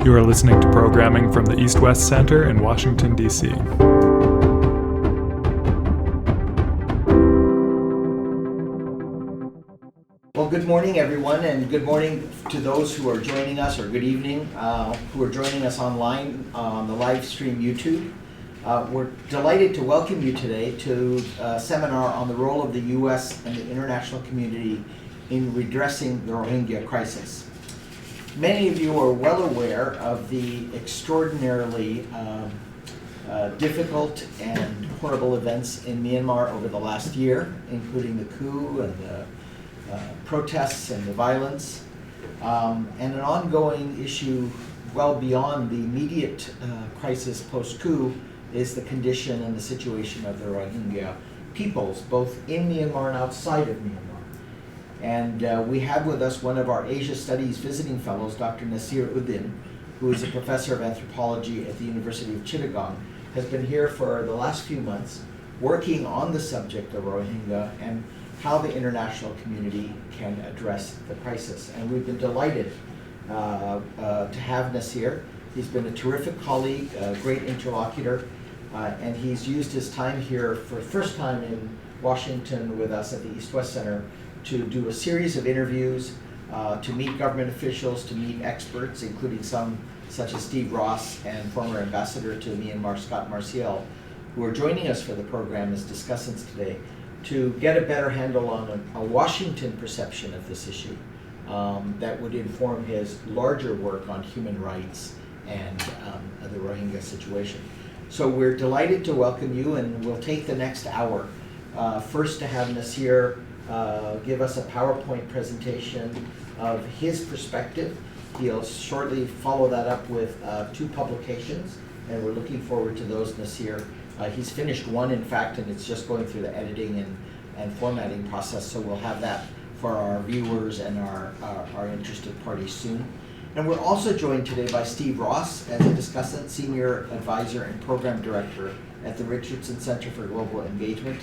You are listening to programming from the East-West Center in Washington, D.C. Well, good morning, everyone, and good morning to those who are joining us, or good evening, who are joining us online on the live stream YouTube. We're delighted to welcome you today to a seminar on the role of the U.S. and the international community in redressing the Rohingya crisis. Many of you are well aware of the extraordinarily difficult and horrible events in Myanmar over the last year, including the coup and the protests and the violence, and an ongoing issue well beyond the immediate crisis post-coup is the condition and the situation of the Rohingya peoples, both in Myanmar and outside of Myanmar. And we have with us one of our Asia Studies visiting fellows, Dr. Nasir Uddin, who is a professor of anthropology at the University of Chittagong, has been here for the last few months working on the subject of Rohingya and how the international community can address the crisis. And we've been delighted to have Nasir. He's been a terrific colleague, a great interlocutor, and he's used his time here for the first time in Washington with us at the East-West Center to do a series of interviews, to meet government officials, to meet experts, including some such as Steve Ross and former ambassador to Myanmar, Scott Marciel, who are joining us for the program as discussants today, to get a better handle on a Washington perception of this issue that would inform his larger work on human rights and the Rohingya situation. So we're delighted to welcome you, and we'll take the next hour first to have Nasir give us a PowerPoint presentation of his perspective. He'll shortly follow that up with two publications, and we're looking forward to those, Nasir. He's finished one, in fact, and it's just going through the editing and formatting process, so we'll have that for our viewers and our interested parties soon. And we're also joined today by Steve Ross as a discussant, Senior Advisor and Program Director at the Richardson Center for Global Engagement.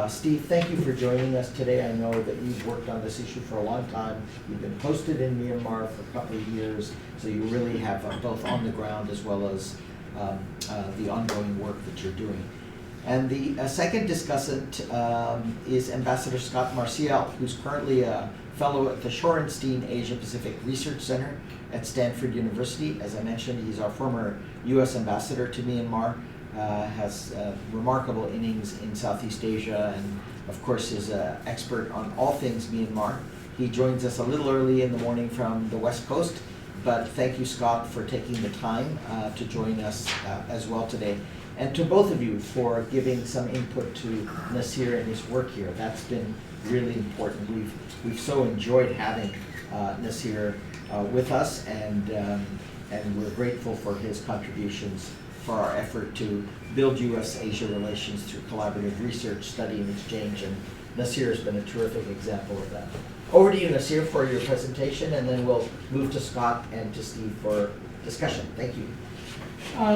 Steve, thank you for joining us today. I know that you've worked on this issue for a long time. You've been posted in Myanmar for a couple of years, so you really have both on the ground as well as the ongoing work that you're doing. And the second discussant is Ambassador Scott Marciel, who's currently a fellow at the Shorenstein Asia Pacific Research Center at Stanford University. As I mentioned, he's our former U.S. ambassador to Myanmar, has remarkable innings in Southeast Asia, and of course is an expert on all things Myanmar. He joins us a little early in the morning from the West Coast, but thank you, Scott, for taking the time to join us as well today. And to both of you for giving some input to Nasir and his work here. That's been really important. We've so enjoyed having Nasir with us, and we're grateful for his contributions for our effort to build U.S.-Asia relations through collaborative research, study, and exchange. And Nasir has been a terrific example of that. Over to you, Nasir, for your presentation, and then we'll move to Scott and to Steve for discussion. Thank you.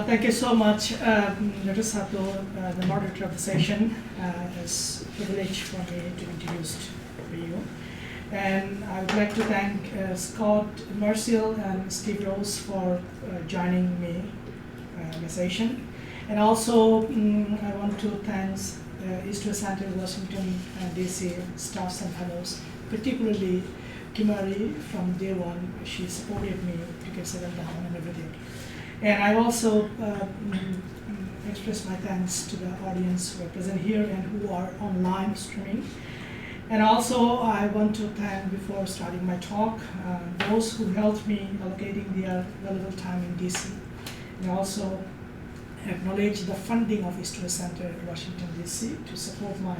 Thank you so much, Dr. Sato, the moderator of the session. It's a privilege for me to introduce to you. And I would like to thank Scott Marciel and Steve Ross for joining me in the session. And also, I want to thank East-West Center, Washington, D.C. staffs and fellows, particularly Kimari from day one. She supported me to get settled down and everything. And I also express my thanks to the audience who are present here and who are online streaming. And also, I want to thank, before starting my talk, those who helped me allocating their valuable time in DC. And also acknowledge the funding of East-West Center at Washington, D.C. to support my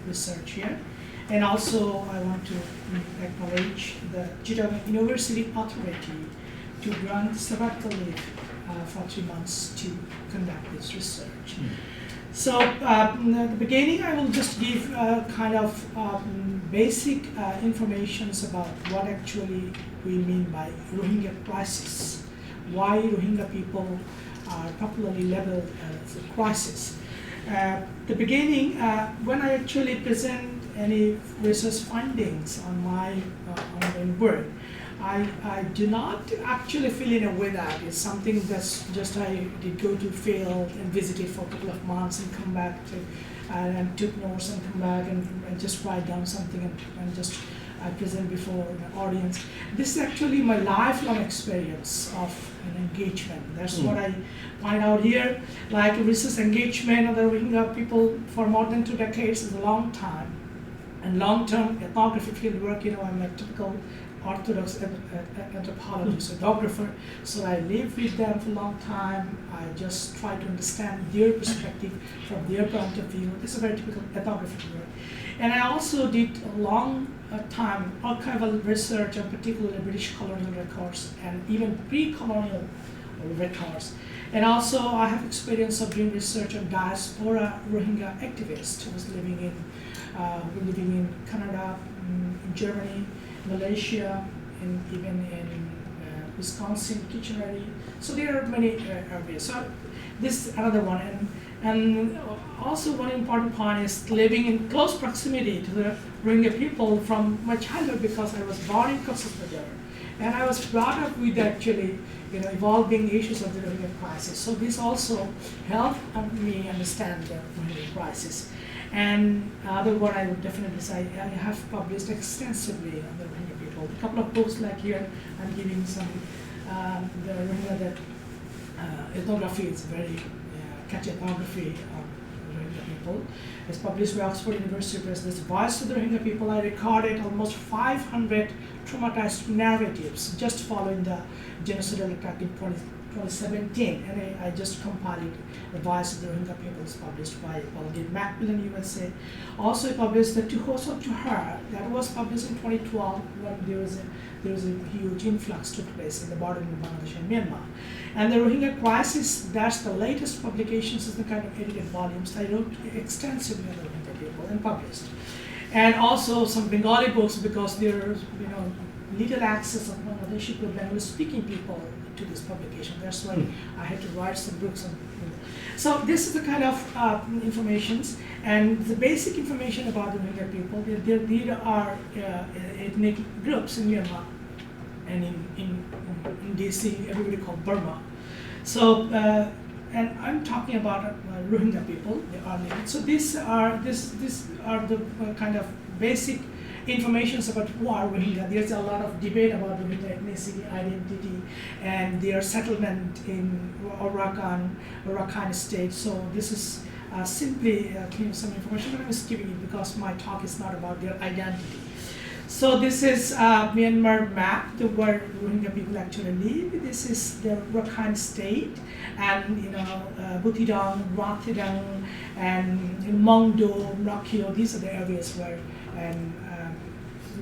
research here. And also, I want to acknowledge the Chittagong University Authority to grant sabbatical leave for 3 months to conduct this research. So at the beginning, I will just give kind of basic information about what actually we mean by Rohingya crisis, why Rohingya people are popularly labeled as a crisis. The beginning, when I actually present any research findings on my ongoing work, I do not actually feel in a way that it's something that's just I did go to field and visit it for a couple of months and come back to and took notes and come back and just write down something and just I present before the audience. This is actually my lifelong experience of an engagement. That's what I find out here. Like research engagement of the Rohingya people for more than 2 decades is a long time. And long-term ethnography field work, I'm a typical orthodox anthropologist, ethnographer. So I live with them for a long time. I just try to understand their perspective from their point of view. This is a very typical ethnography work. And I also did a long time archival research on particularly British colonial records and even pre-colonial records. And also I have experience of doing research on diaspora Rohingya activists who was living in Canada, in Germany, Malaysia, and even in Wisconsin, Kitchener. So there are many areas. So this is another one. And also one important point is living in close proximity to the Rohingya people from my childhood because I was born in Cox's Bazar. And I was brought up with actually evolving issues of the Rohingya crisis. So this also helped me understand the Rohingya crisis. And other one I would definitely say, I have published extensively on the Rohingya people. A couple of books like here, I'm giving some, the Rohingya that ethnography is very catchy ethnography of Rohingya people. It's published by Oxford University Press. This Voice of the Rohingya people. I recorded almost 500 traumatized narratives just following the genocidal attack in 2017, and I just compiled The Voice of the Rohingya People is published by Macmillan USA. Also I published The To Horse or To Her, that was published in 2012 when there was a huge influx took place in the border in Bangladesh and Myanmar. And the Rohingya crisis, that's the latest publications is the kind of edited volumes. I wrote extensively on the Rohingya people and published. And also some Bengali books because there's little access of Bangladeshi people, Bengali speaking people to this publication. That's why I had to write some books on. So this is the kind of informations and the basic information about the Rohingya people. There are ethnic groups in Myanmar and in DC, everybody called Burma. So and I'm talking about Rohingya people. They are living. So these are the kind of basic informations about who are Rohingya. There's a lot of debate about Rohingya ethnicity, identity, and their settlement in Arakan state. So this is simply some information that I was giving you because my talk is not about their identity. So this is Myanmar map where Rohingya people actually live. This is the Rakhine state, and Butidang, Rathidang, and Mongdo, Rakio. These are the areas where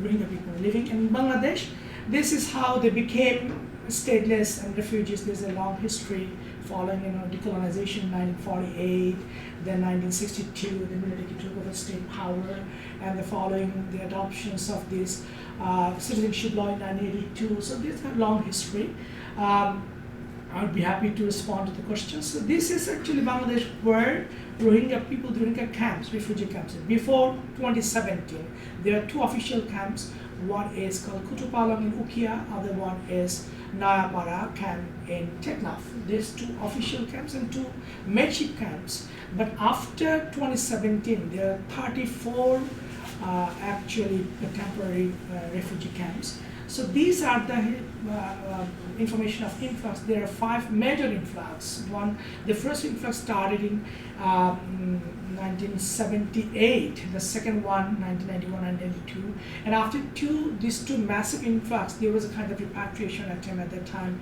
Rohingya people are living. In Bangladesh, this is how they became stateless and refugees. There's a long history following decolonization in 1948, then 1962, the military took over state power, and the following the adoptions of this citizenship law in 1982. So there's a long history. I would be happy to respond to the questions. So this is actually Bangladesh where Rohingya people, Rohingya camps, refugee camps. Before 2017, there are 2 official camps. One is called Kutupalong in Ukia, other one is Nayapara camp in Teknaf. There's 2 official camps and 2 makeshift camps. But after 2017, there are 34 actually temporary refugee camps. So these are the information of influx. There are 5 major influx. The first influx started in 1978. The second one, 1991 and 1992. And after these two massive influx, there was a kind of repatriation attempt at that time.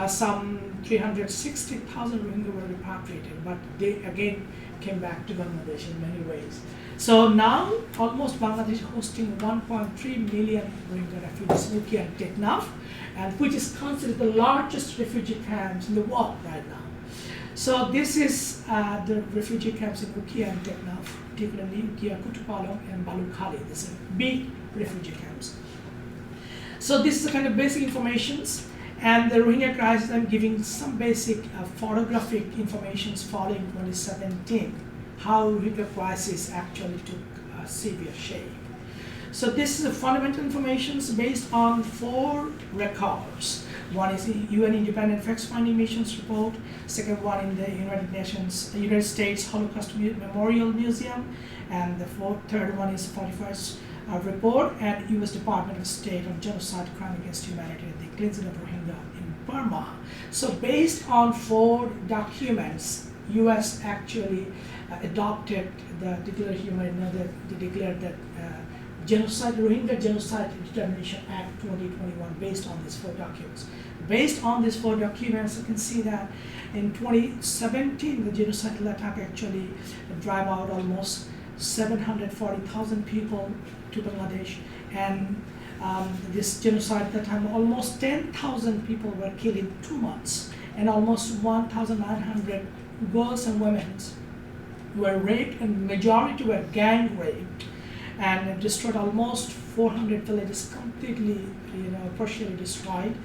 Some 360,000 Rohingya were repatriated, but they again came back to Bangladesh in many ways. So now, almost Bangladesh hosting 1.3 million Rohingya refugees in Ukia and Teknaf, and which is considered the largest refugee camps in the world right now. So this is the refugee camps in Ukia and Teknaf, particularly Ukia, Kutupalong, and Balukhali. These are big refugee camps. So this is the kind of basic informations. And the Rohingya crisis, I'm giving some basic photographic informations following 2017, how Rohingya crisis actually took severe shape. So this is a fundamental information based on 4 records. One is the UN Independent Facts-Finding Missions report. Second one in the United States Holocaust Memorial Museum, and the third one is 41st report and U.S. Department of State on genocide, crime against humanity, and the cleansing of Rohingya in Burma. So based on 4 documents, U.S. actually adopted the declared declared that Rohingya Genocide Determination Act 2021 based on these 4 documents. Based on these 4 documents, you can see that in 2017, the genocidal attack actually drive out almost 740,000 people to Bangladesh, and this genocide at the time, almost 10,000 people were killed in 2 months, and almost 1,900 girls and women were raped, and majority were gang raped, and it destroyed almost 400 villages, completely, partially destroyed,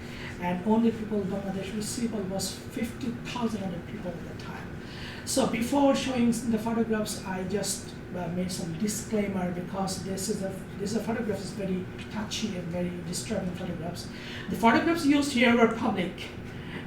and only people in Bangladesh received almost 50,000 people at the time. So before showing the photographs, I just made some disclaimer, because this is a photograph is very touchy and very disturbing photographs. The photographs used here were public,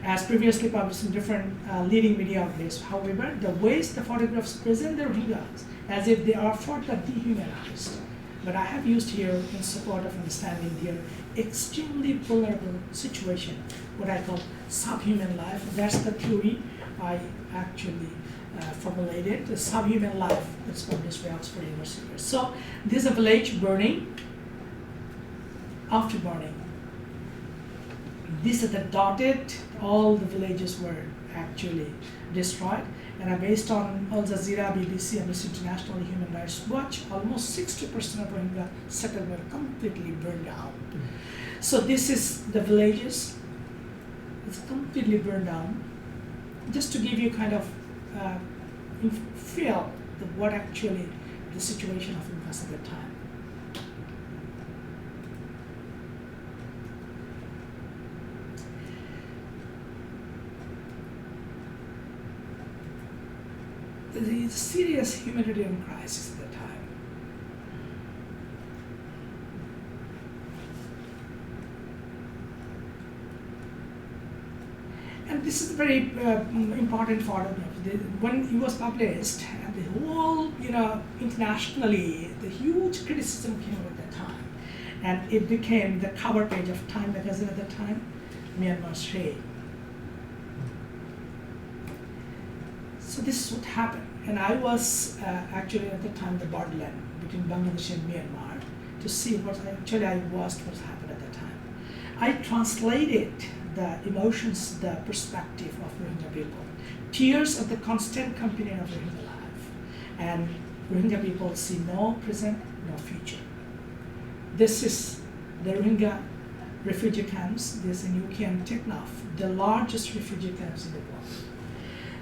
as previously published in different leading media outlets. However, the ways the photographs present the Rohingyas as if they are further dehumanized. But I have used here in support of understanding their extremely vulnerable situation, what I call subhuman life. That's the theory I actually formulated, the subhuman life that's published by Oxford University. So this is a village burning. After burning, these are the dotted, all the villages were actually destroyed. And based on Al Jazeera, BBC, Amnesty International, Human Rights Watch, almost 60% of Rohingya settlements were completely burned down. So this is the villages. It's completely burned down. Just to give you kind of feel what actually the situation of Rohingyas at the time. The serious humanitarian crisis at the time. And this is a very important photograph. When it was published, and the whole, internationally, the huge criticism came at that time. And it became the cover page of Time magazine at the time, Myanmar's shame. So this is what happened. And I was actually at the time the borderland between Bangladesh and Myanmar to see what what's happened at the time. I translated the emotions, the perspective of Rohingya people. Tears are the constant companion of Rohingya life. And Rohingya people see no present, no future. This is the Rohingya refugee camps. This in UK and Teknaf, the largest refugee camps in the world.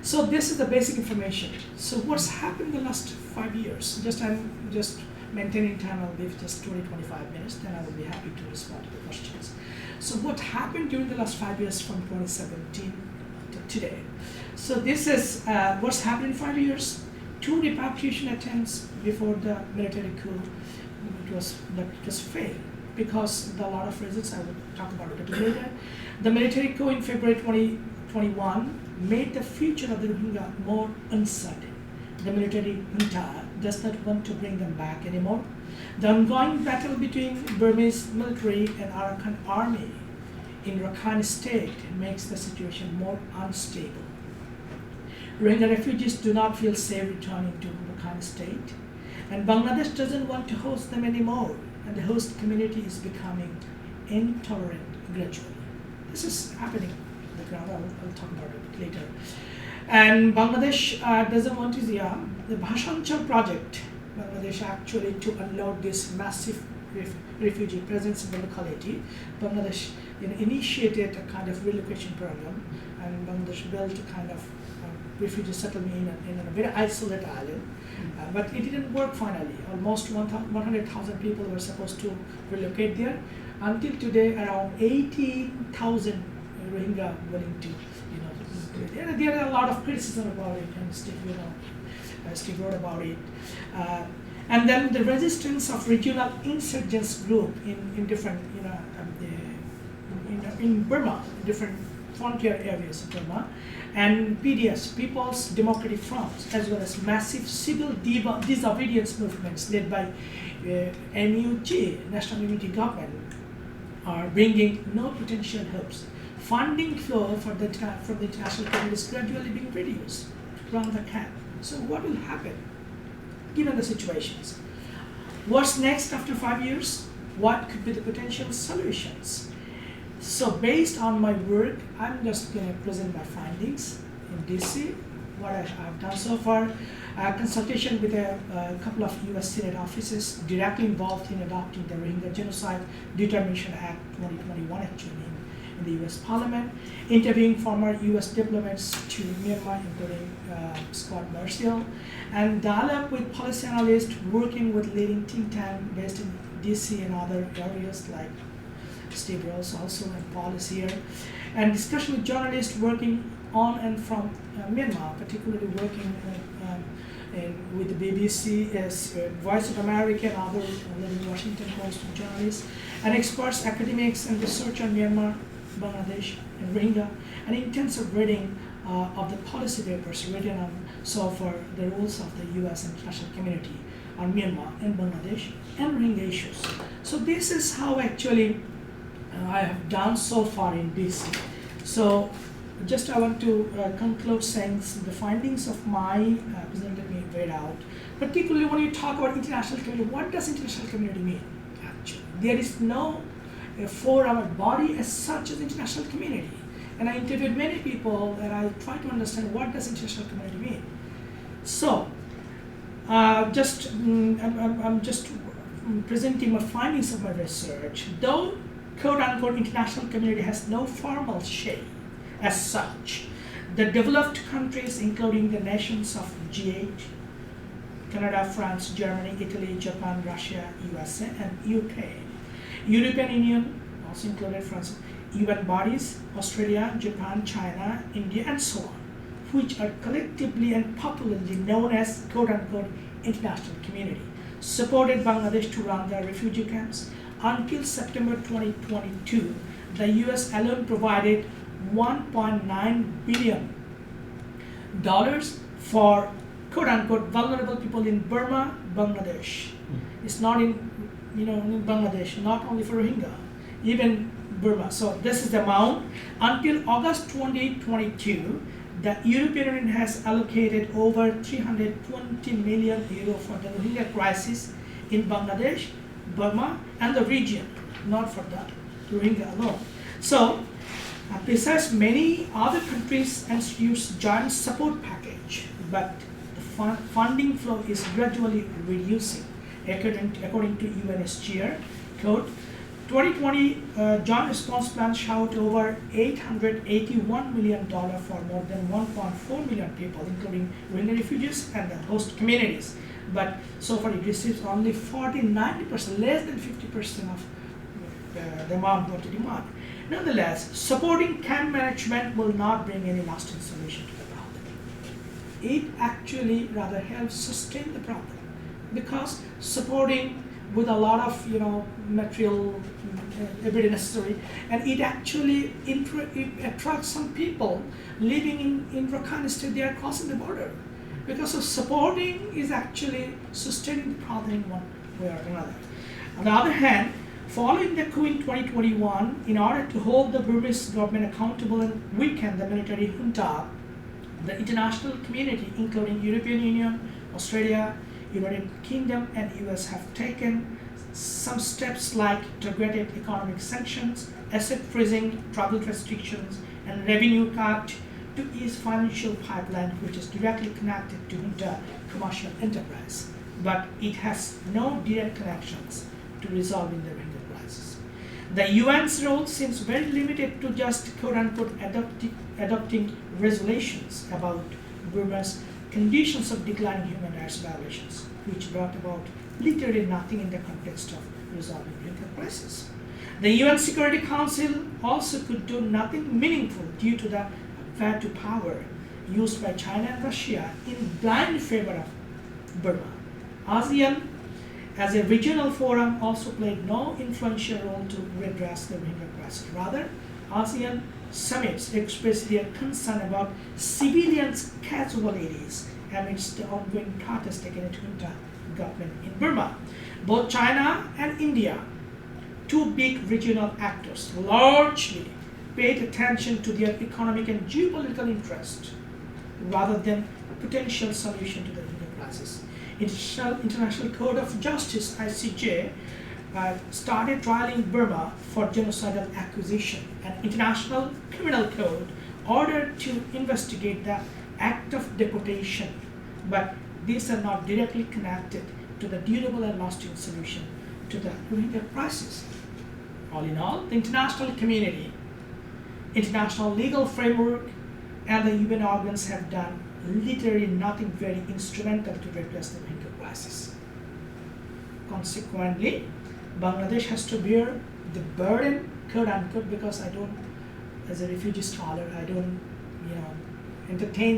So this is the basic information. So what's happened in the last 5 years? I'm just maintaining time. I'll give just 20-25 minutes, then I will be happy to respond to the questions. So what happened during the last 5 years from 2017 to today? So this is what's happened in 5 years. 2 repatriation attempts before the military coup. It was failed because a lot of reasons. I will talk about it a bit later. The military coup in February 2021 made the future of the Rohingya more uncertain. The military junta does not want to bring them back anymore. The ongoing battle between Burmese military and Arakan army in Rakhine state makes the situation more unstable. Rohingya refugees do not feel safe returning to Rakhine state, and Bangladesh doesn't want to host them anymore, and the host community is becoming intolerant gradually. This is happening on the ground. I'll talk about it later. And Bangladesh doesn't want to see the Bhashanchar project. Bangladesh actually to unload this massive refugee presence in the locality. Bangladesh initiated a kind of relocation program, and Bangladesh built a kind of refugee settlement in a very isolated island. But it didn't work finally. Almost 100,000 people were supposed to relocate there. Until today, around 18,000 Rohingya willing to, there are a lot of criticism about it, and Steve wrote about it. And then the resistance of regional insurgents group in different, in Burma, different frontier areas of Burma, and PDS, People's Democratic Front, as well as massive civil disobedience movements led by NUG, National Unity Government, are bringing no potential hopes. Funding flow from the international community is gradually being reduced from the camp. So what will happen given the situations? What's next after 5 years? What could be the potential solutions? So based on my work, I'm just going to present my findings in DC, what I've done so far, consultation with a couple of US Senate offices directly involved in adopting the Rohingya Genocide Determination Act 2021 actually in the US Parliament, interviewing former US diplomats to Myanmar, including Scott Marcial, and dialogue with policy analysts working with leading think tank based in DC and other areas like Steve Rose also and Paul is here, and discussion with journalists working on and from Myanmar, particularly working with the BBC, Voice of America and other leading Washington Post journalists, and experts, academics, and research on Myanmar, Bangladesh, and Rohingya, and intensive reading of the policy papers written on so far the roles of the US and international community on Myanmar and Bangladesh and Rohingya issues. So this is how actually I have done so far in DC. So just I want to conclude saying the findings of my presented me read out, particularly when you talk about international community, what does international community mean? Actually, there is no forum or body as such as international community. And I interviewed many people and I tried to understand what does international community mean. So I'm just presenting my findings of my research. Though quote-unquote international community has no formal shape as such, the developed countries, including the nations of G8, Canada, France, Germany, Italy, Japan, Russia, USA, and UK, European Union, also included France, UN bodies, Australia, Japan, China, India, and so on, which are collectively and popularly known as quote-unquote international community, supported Bangladesh to run their refugee camps. Until September 2022, the US alone provided $1.9 billion for quote-unquote vulnerable people in Burma, Bangladesh. It's not in Bangladesh, not only for Rohingya, even Burma. So this is the amount. Until August 2022, the European Union has allocated over 320 million euro for the Rohingya crisis in Bangladesh, Burma, and the region, not for the Rohingya alone. So, besides many other countries and use joint support package, but the funding flow is gradually reducing, according to UNHCR. Quote, 2020 joint response plan showed over $881 million for more than 1.4 million people, including Rohingya refugees and the host communities. But so far it receives only 90%, less than 50% of the amount of the demand. Nonetheless, supporting camp management will not bring any lasting solution to the problem. It actually rather helps sustain the problem, because supporting with a lot of material everyday necessary, and it actually it attracts some people living in Rakhine State. They are crossing the border. Because of supporting is actually sustaining the problem in one way or another. On the other hand, following the coup in 2021, in order to hold the Burmese government accountable and weaken the military junta, the international community, including European Union, Australia, United Kingdom, and US, have taken some steps like targeted economic sanctions, asset freezing, travel restrictions, and revenue cut to ease financial pipeline, which is directly connected to junta commercial enterprise, but it has no direct connections to resolving the Rohingya crisis. The UN's role seems very limited to just quote-unquote adopting resolutions about Burma's conditions of declining human rights violations, which brought about literally nothing in the context of resolving the Rohingya crisis. The UN Security Council also could do nothing meaningful due to the veto power used by China and Russia in blind favor of Burma. ASEAN as a regional forum, also played no influential role to redress the Rohingya crisis. Rather, ASEAN summits expressed their concern about civilians' casualties amidst the ongoing protests against junta government in Burma. Both China and India, two big regional actors, largely paid attention to their economic and geopolitical interests rather than potential solution to the Rohingya crisis. International Court of Justice (ICJ) started trialing Burma for genocidal accusation, and International Criminal Code ordered to investigate the act of deportation, but these are not directly connected to the durable and lasting solution to the Rohingya crisis. All in all, the international community, international legal framework, and the UN organs have done literally nothing very instrumental to redress the Rohingya crisis. Consequently, Bangladesh has to bear the burden, quote unquote, because I don't, as a refugee scholar, I don't,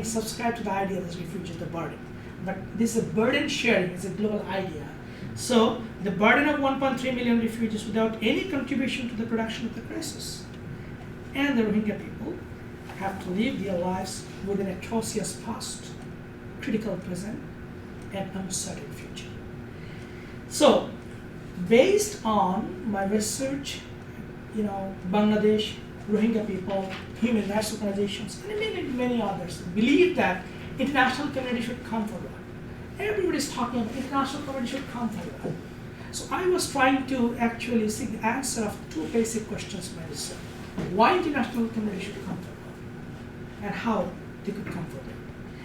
subscribe to the idea that refugee is the burden. But this is a burden sharing, it's a global idea. So the burden of 1.3 million refugees without any contribution to the production of the crisis. And the Rohingya people have to live their lives with an atrocious past, critical present, and uncertain future. So, based on my research, Bangladesh, Rohingya people, human rights organizations, and many others believe that international community should come forward. Everybody is talking about international community should come forward. So I was trying to actually seek the answer of two basic questions by myself. Why international community should come forward, and how they could come forward,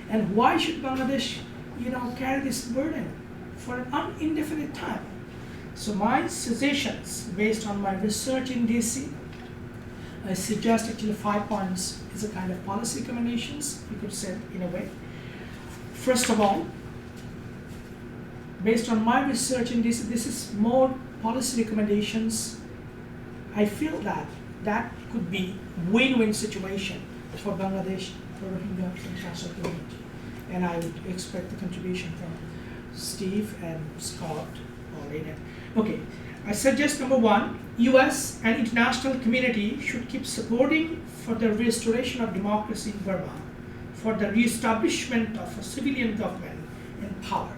and why should Bangladesh, carry this burden for an indefinite time? So my suggestions, based on my research in DC, I suggest actually 5 points is a kind of policy recommendations, you could say in a way. First of all, based on my research in DC, this is more policy recommendations. I feel that could be win-win situation for Bangladesh, for Rohingya, for international community. And I would expect the contribution from Steve and Scott or later. Okay, I suggest number one, US and international community should keep supporting for the restoration of democracy in Burma, for the reestablishment of a civilian government in power,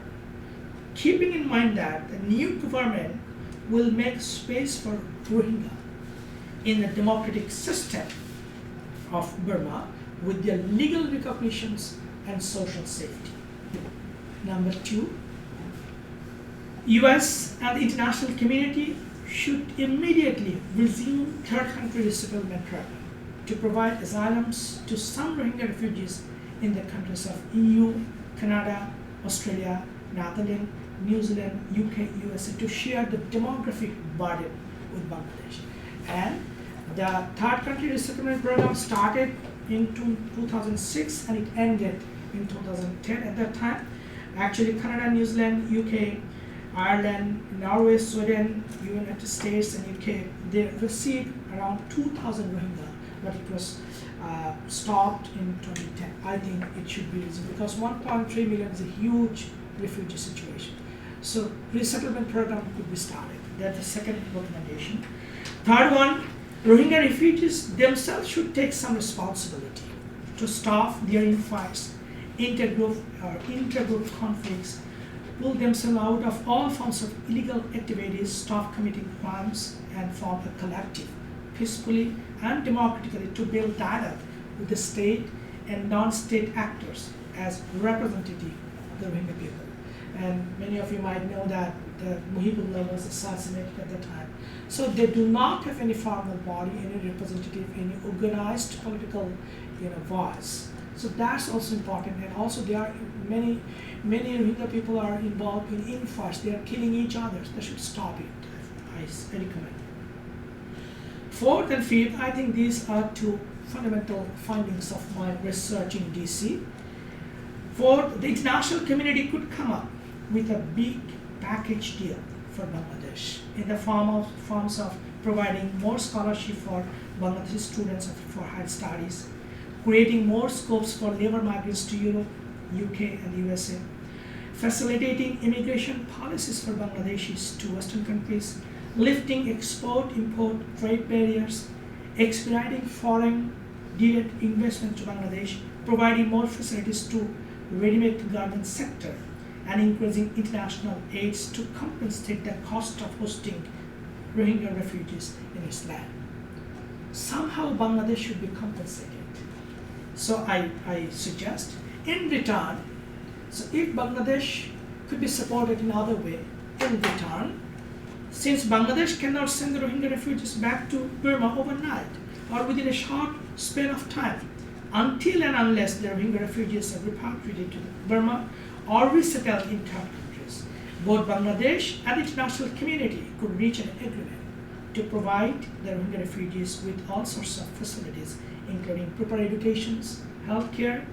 keeping in mind that the new government will make space for Rohingya in the democratic system of Burma with their legal recognitions and social safety. Number two, US and the international community should immediately resume third country resettlement program to provide asylums to some Rohingya refugees in the countries of EU, Canada, Australia, Netherlands, New Zealand, UK, USA to share the demographic burden with Bangladesh. And the third country resettlement program started in 2006 and it ended in 2010 at that time. Actually, Canada, New Zealand, UK, Ireland, Norway, Sweden, United States, and UK, they received around 2,000 Rohingya, but it was stopped in 2010. I think it should be resumed because 1.3 million is a huge refugee situation. So resettlement program could be started. That's the second recommendation. Third one, Rohingya refugees themselves should take some responsibility to stop their infights, intergroup conflicts, pull themselves out of all forms of illegal activities, stop committing crimes, and form a collective, peacefully and democratically to build dialogue with the state and non-state actors as representative of the Rohingya people. And many of you might know that the Muhibullah was assassinated at the time. So they do not have any formal body, any representative, any organized political voice. So that's also important. And also there are many Rohingya people are involved in infights. They are killing each other. They should stop it. I recommend. Fourth and fifth, I think these are two fundamental findings of my research in DC. Fourth, the international community could come up with a big package deal for Bangladesh in the forms of providing more scholarship for Bangladeshi students for higher studies, creating more scopes for labor migrants to Europe, UK, and USA, facilitating immigration policies for Bangladeshis to Western countries, lifting export-import trade barriers, expediting foreign direct investment to Bangladesh, providing more facilities to ready-made garment sector, and increasing international aids to compensate the cost of hosting Rohingya refugees in its land. Somehow Bangladesh should be compensated. So I suggest, in return, so if Bangladesh could be supported in other way, in return, since Bangladesh cannot send the Rohingya refugees back to Burma overnight or within a short span of time, until and unless the Rohingya refugees are repatriated to Burma or resettled in third countries, both Bangladesh and the international community could reach an agreement to provide the Rohingya refugees with all sorts of facilities, including proper educations, healthcare,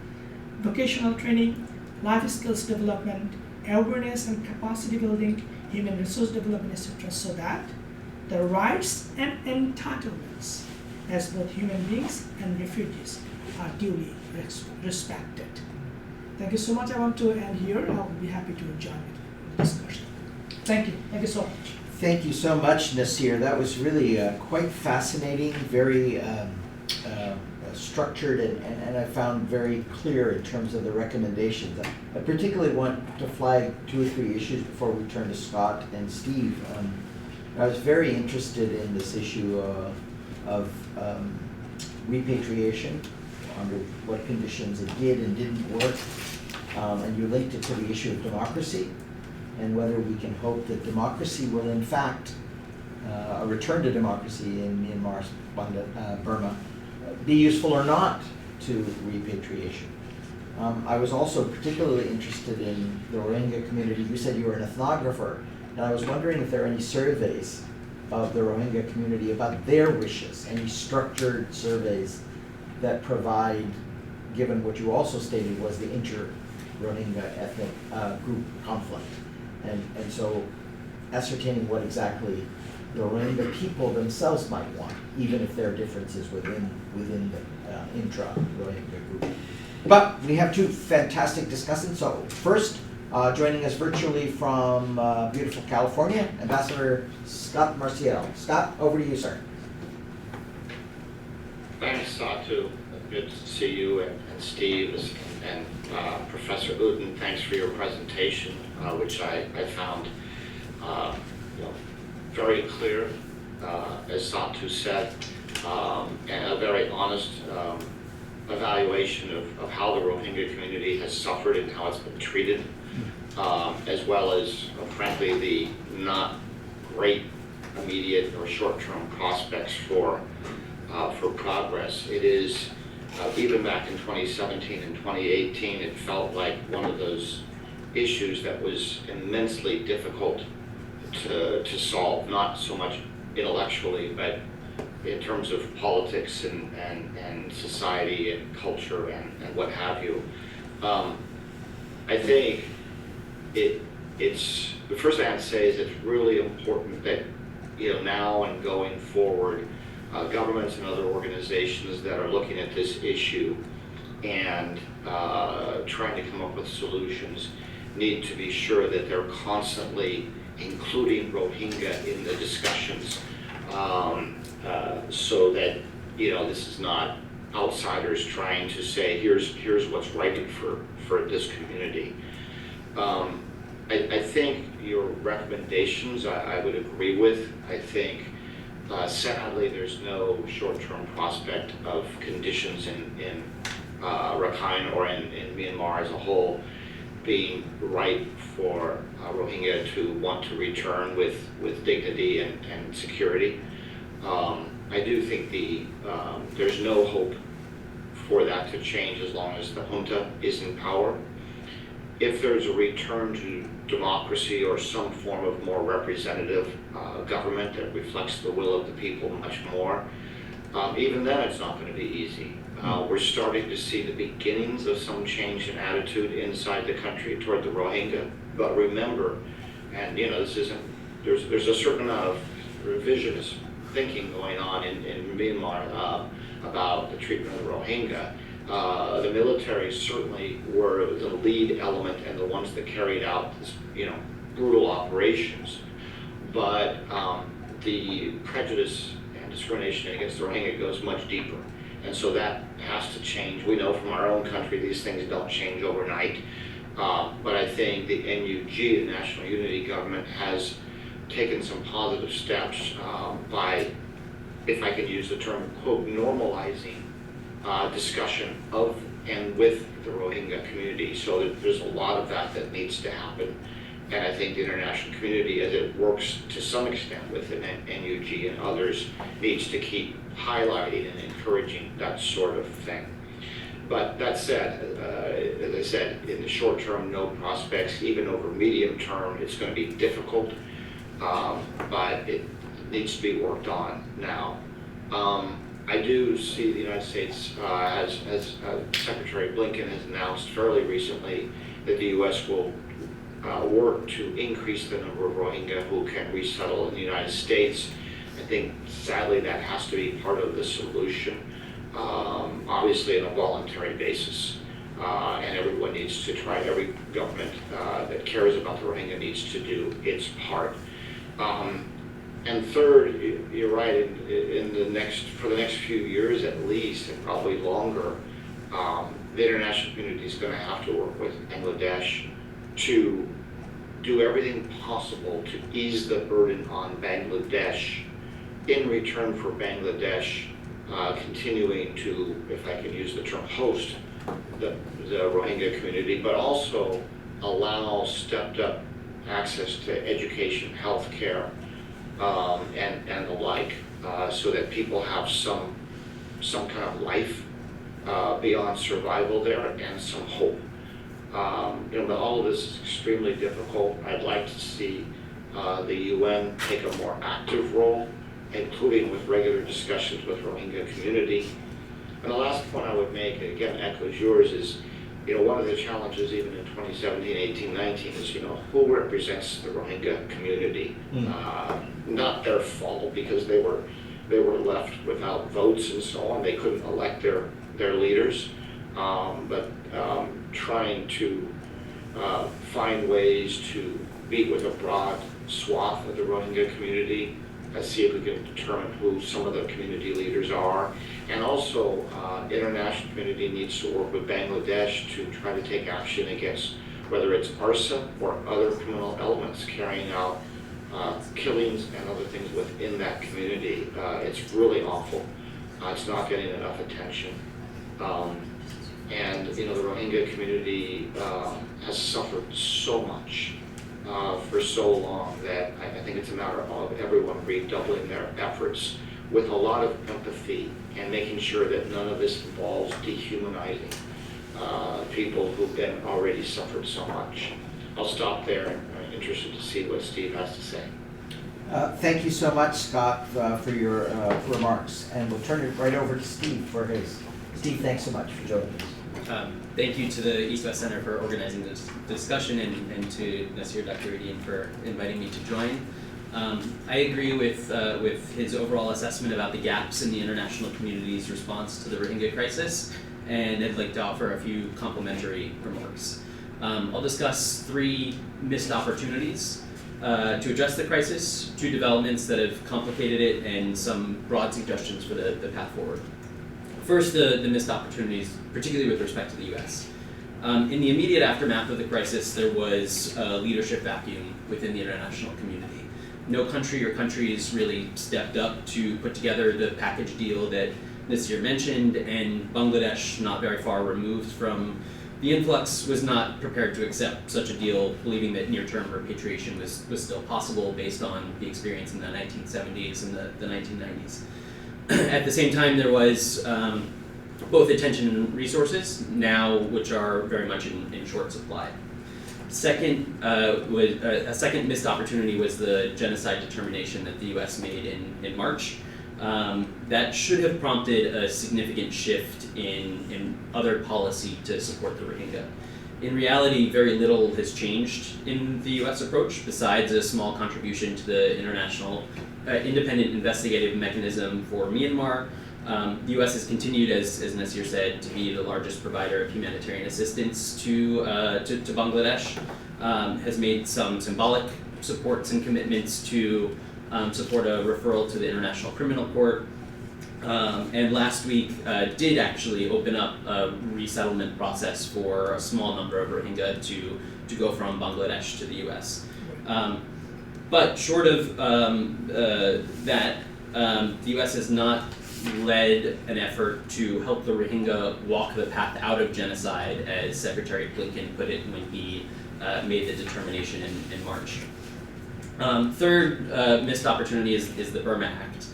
vocational training, life skills development, awareness and capacity building, human resource development, etc., so that the rights and entitlements as both human beings and refugees are duly respected. Thank you so much. I want to end here. I will be happy to join the discussion. Thank you. Thank you so much. Thank you so much, Nasir. That was really quite fascinating, very structured, and I found very clear in terms of the recommendations. I particularly want to flag 2 or 3 issues before we turn to Scott and Steve. I was very interested in this issue of repatriation, under what conditions it did and didn't work, and you linked it to the issue of democracy, and whether we can hope that democracy will in fact, a return to democracy in Myanmar, Burma, be useful or not to repatriation. I was also particularly interested in the Rohingya community. You said you were an ethnographer, and I was wondering if there are any surveys of the Rohingya community about their wishes, any structured surveys that provide, given what you also stated was the inter-Rohingya ethnic group conflict. And so ascertaining what exactly the Rohingya people themselves might want, even if there are differences within the intra-Rohingya group. But we have 2 fantastic discussants. So first, joining us virtually from beautiful California, Ambassador Scott Marcial. Scott, over to you, sir. Thanks, Satu. Good to see you and Steve and Professor Uddin. Thanks for your presentation, which I found very clear, as Satu said, and a very honest evaluation of how the Rohingya community has suffered and how it's been treated, as well as, frankly, the not great immediate or short-term prospects for progress. It is, even back in 2017 and 2018, it felt like one of those issues that was immensely difficult to solve, not so much intellectually, but in terms of politics and society and culture and what have you. I think it's the first thing I'd say is it's really important that now and going forward, governments and other organizations that are looking at this issue and trying to come up with solutions need to be sure that they're constantly including Rohingya in the discussions, so that this is not outsiders trying to say here's what's right for this community. I think your recommendations I would agree with. I think sadly there's no short-term prospect of conditions in Rakhine or in Myanmar as a whole being right for Rohingya to want to return with dignity and security. I do think there's no hope for that to change as long as the junta is in power. If there's a return to democracy or some form of more representative government that reflects the will of the people much more, even then it's not going to be easy. We're starting to see the beginnings of some change in attitude inside the country toward the Rohingya. But remember, and this isn't, there's a certain amount of revisionist thinking going on in Myanmar about the treatment of the Rohingya. The military certainly were the lead element and the ones that carried out this, brutal operations. But the prejudice and discrimination against the Rohingya goes much deeper. And so that has to change. We know from our own country these things don't change overnight. But I think the NUG, the National Unity Government, has taken some positive steps by, if I can use the term, quote, normalizing discussion of and with the Rohingya community. So there's a lot of that needs to happen. And I think the international community, as it works to some extent with the NUG and others, needs to keep highlighting and encouraging that sort of thing. But that said, as I said, in the short term, no prospects. Even over medium term, it's going to be difficult, but it needs to be worked on now. I do see the United States, as Secretary Blinken has announced fairly recently, that the U.S. will work to increase the number of Rohingya who can resettle in the United States. I think, sadly, that has to be part of the solution, obviously on a voluntary basis. And everyone needs to try, every government that cares about the Rohingya needs to do its part. And third, you're right, for the next few years at least, and probably longer, the international community is going to have to work with Bangladesh to do everything possible to ease the burden on Bangladesh in return for Bangladesh continuing to, if I can use the term, host the Rohingya community, but also allow stepped up access to education, health care, and the like, so that people have some kind of life beyond survival there and some hope. But all of this is extremely difficult. I'd like to see the UN take a more active role, including with regular discussions with Rohingya community. And the last point I would make, again, echoes yours, is one of the challenges even in 2017, 18, 19 is, who represents the Rohingya community? Not their fault, because they were left without votes and so on. They couldn't elect their leaders. But trying to find ways to meet with a broad swath of the Rohingya community, see if we can determine who some of the community leaders are. And also, international community needs to work with Bangladesh to try to take action against whether it's ARSA or other criminal elements carrying out killings and other things within that community. It's really awful. It's not getting enough attention. And the Rohingya community has suffered so much for so long that I think it's a matter of everyone redoubling their efforts with a lot of empathy and making sure that none of this involves dehumanizing people who've been already suffered so much. I'll stop there. I'm interested to see what Steve has to say. Thank you so much, Scott, for your remarks. And we'll turn it right over to Steve for his. Steve, thanks so much for joining us. Thank you to the East West Center for organizing this discussion, and to Nasir Uddin for inviting me to join. I agree with his overall assessment about the gaps in the international community's response to the Rohingya crisis, and I'd like to offer a few complementary remarks. I'll discuss 3 missed opportunities to address the crisis, 2 developments that have complicated it, and some broad suggestions for the path forward. First, the missed opportunities, particularly with respect to the U.S. In the immediate aftermath of the crisis, there was a leadership vacuum within the international community. No country or countries really stepped up to put together the package deal that Nasir mentioned, and Bangladesh, not very far removed from the influx, was not prepared to accept such a deal, believing that near-term repatriation was still possible based on the experience in the 1970s and the 1990s. At the same time, there was both attention and resources now, which are very much in short supply. Second, a second missed opportunity was the genocide determination that the U.S. made in March. That should have prompted a significant shift in other policy to support the Rohingya. In reality, very little has changed in the U.S. approach, besides a small contribution to the international independent investigative mechanism for Myanmar, The U.S. has continued, as Nasir said, to be the largest provider of humanitarian assistance to Bangladesh, has made some symbolic supports and commitments to support a referral to the International Criminal Court, and last week did actually open up a resettlement process for a small number of Rohingya to go from Bangladesh to the U.S. But short of that, the U.S. has not led an effort to help the Rohingya walk the path out of genocide, as Secretary Blinken put it when he made the determination in March. Third missed opportunity is the Burma Act.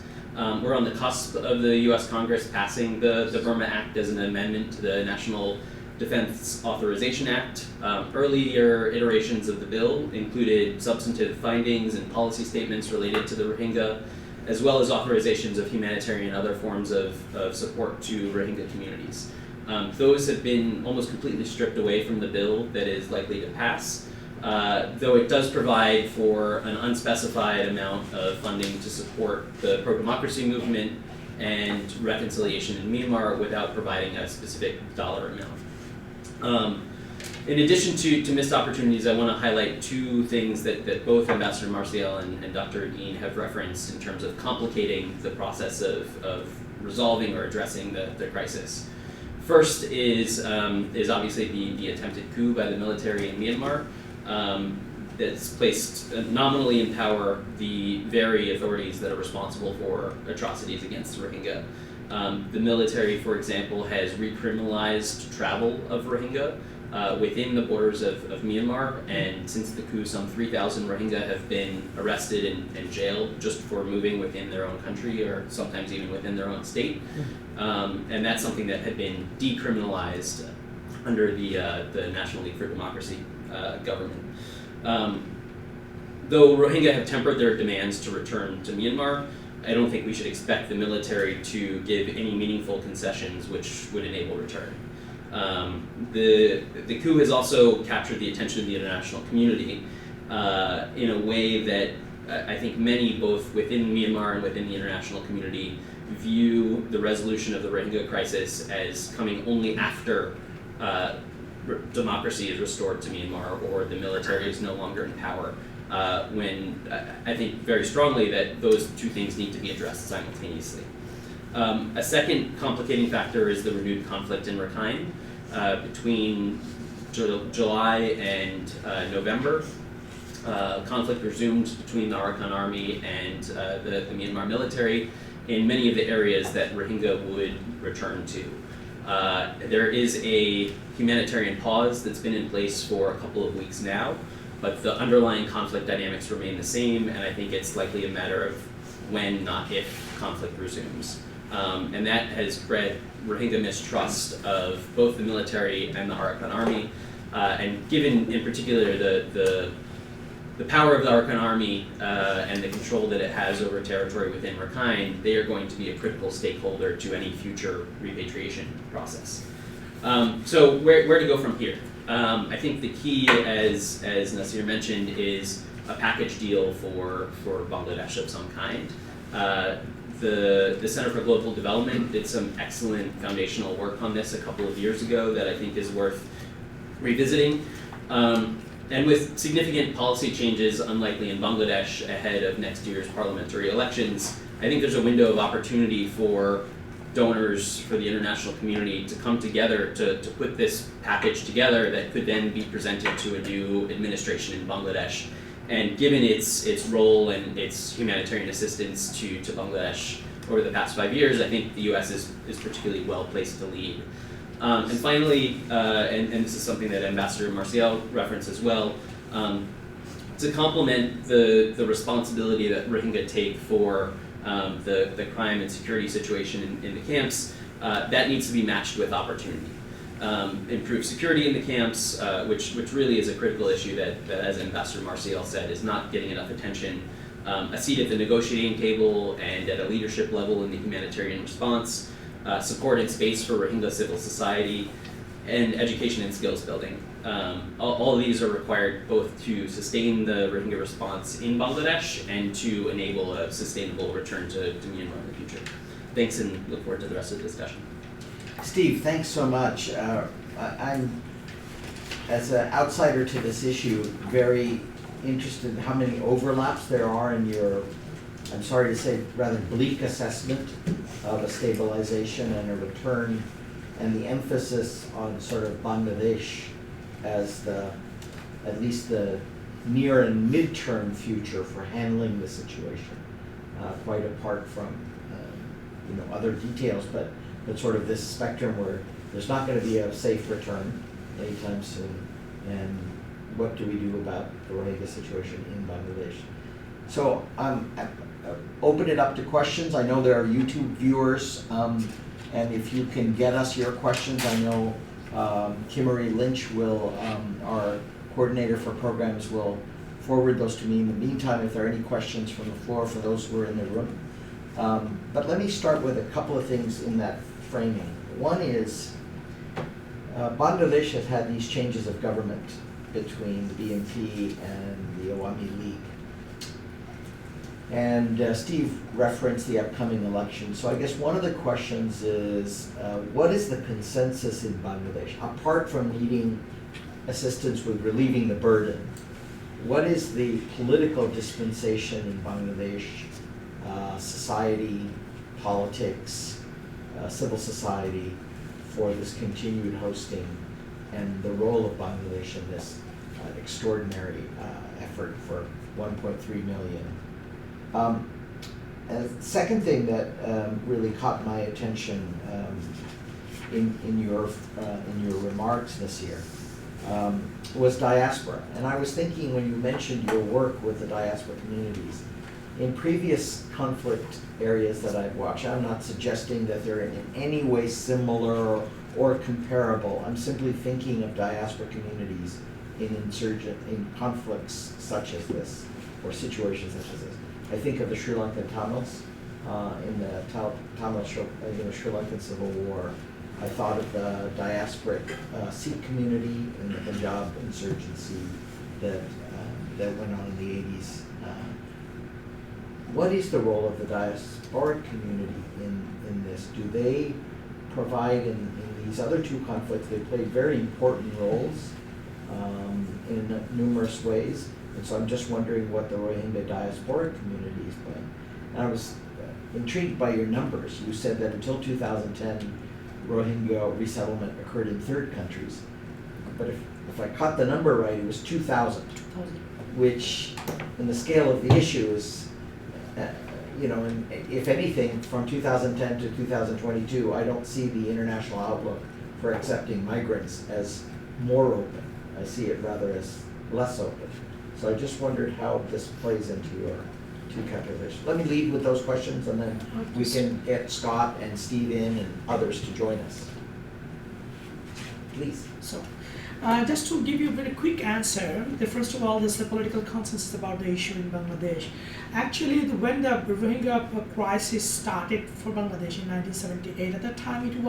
We're on the cusp of the U.S. Congress passing the Burma Act as an amendment to the National Defense Authorization Act. Earlier iterations of the bill included substantive findings and policy statements related to the Rohingya, as well as authorizations of humanitarian and other forms of support to Rohingya communities. Those have been almost completely stripped away from the bill that is likely to pass, though it does provide for an unspecified amount of funding to support the pro-democracy movement and reconciliation in Myanmar without providing a specific dollar amount. In addition to missed opportunities, I want to highlight two things that both Ambassador Marcial and Dr. Uddin have referenced in terms of complicating the process of resolving or addressing the crisis. First is obviously the attempted coup by the military in Myanmar that's placed nominally in power the very authorities that are responsible for atrocities against the Rohingya. The military, for example, has recriminalized travel of Rohingya within the borders of Myanmar, and since the coup, some 3,000 Rohingya have been arrested and jailed just for moving within their own country or sometimes even within their own state. And that's something that had been decriminalized under the National League for Democracy government. Though Rohingya have tempered their demands to return to Myanmar, I don't think we should expect the military to give any meaningful concessions which would enable return. The coup has also captured the attention of the international community in a way that I think many, both within Myanmar and within the international community, view the resolution of the Rohingya crisis as coming only after democracy is restored to Myanmar or the military is no longer in power, when I think very strongly that those two things need to be addressed simultaneously. A second complicating factor is the renewed conflict in Rakhine. Between July and November, conflict resumed between the Arakan Army and the Myanmar military in many of the areas that Rohingya would return to. There is a humanitarian pause that's been in place for a couple of weeks now, but the underlying conflict dynamics remain the same, and I think it's likely a matter of when, not if, conflict resumes. And that has bred Rohingya mistrust of both the military and the Arakan Army, and given in particular the power of the Arakan Army and the control that it has over territory within Rakhine, they are going to be a critical stakeholder to any future repatriation process. So where to go from here? I think the key, as Nasir mentioned, is a package deal for Bangladesh of some kind. The Center for Global Development did some excellent foundational work on this a couple of years ago that I think is worth revisiting. And with significant policy changes unlikely in Bangladesh ahead of next year's parliamentary elections, I think there's a window of opportunity for donors, for the international community to come together to put this package together that could then be presented to a new administration in Bangladesh. And given its role and its humanitarian assistance to Bangladesh over the past 5 years, I think the U.S. is particularly well placed to lead. And finally, and this is something that Ambassador Marcial referenced as well, to complement the responsibility that Rohingya take for the crime and security situation in the camps, that needs to be matched with opportunity. Improve security in the camps, which really is a critical issue that as Ambassador Marcial said, is not getting enough attention. A seat at the negotiating table and at a leadership level in the humanitarian response, support and space for Rohingya civil society, and education and skills building. All of these are required both to sustain the Rohingya response in Bangladesh and to enable a sustainable return to Myanmar in the future. Thanks, and look forward to the rest of the discussion. Steve, thanks so much. I'm, as an outsider to this issue, very interested in how many overlaps there are in your, I'm sorry to say, rather bleak assessment of a stabilization and a return, and the emphasis on sort of Bangladesh as the, at least the near and midterm future for handling the situation, quite apart from other details, but sort of this spectrum where there's not going to be a safe return anytime soon, and what do we do about the Rohingya situation in Bangladesh? So open it up to questions. I know there are YouTube viewers, and if you can get us your questions, I know Kimmery Lynch will, our coordinator for programs, will forward those to me. In the meantime, if there are any questions from the floor for those who are in the room. But let me start with a couple of things in that framing. One is Bangladesh has had these changes of government between the BNP and the Awami League. And Steve referenced the upcoming election. So I guess one of the questions is, what is the consensus in Bangladesh? Apart from needing assistance with relieving the burden, what is the political dispensation in Bangladesh, society, politics, civil society, for this continued hosting and the role of Bangladesh in this extraordinary effort for 1.3 million? And the second thing that really caught my attention in your remarks this year was diaspora. And I was thinking, when you mentioned your work with the diaspora communities, in previous conflict areas that I've watched, I'm not suggesting that they're in any way similar or comparable. I'm simply thinking of diaspora communities in conflicts such as this, or situations such as this. I think of the Sri Lankan Tamils in the Tamil Sri Lankan Civil War. I thought of the diasporic Sikh community in the Punjab insurgency that went on in the 80s. What is the role of the diasporic community in this? Do they provide in these other two conflicts? They play very important roles in numerous ways. And so I'm just wondering what the Rohingya diasporic community is playing. And I was intrigued by your numbers. You said that until 2010, Rohingya resettlement occurred in third countries. But if I caught the number right, it was 2,000, which in the scale of the issue is, and if anything, from 2010 to 2022, I don't see the international outlook for accepting migrants as more open. I see it rather as less open. So I just wondered how this plays into your two calculations. Let me lead with those questions, and then we can get Scott and Steve in and others to join us. Please. So, just to give you a very quick answer, first of all, there's the political consensus about the issue in Bangladesh. Actually, when the Rohingya crisis started for Bangladesh in 1978, at that time it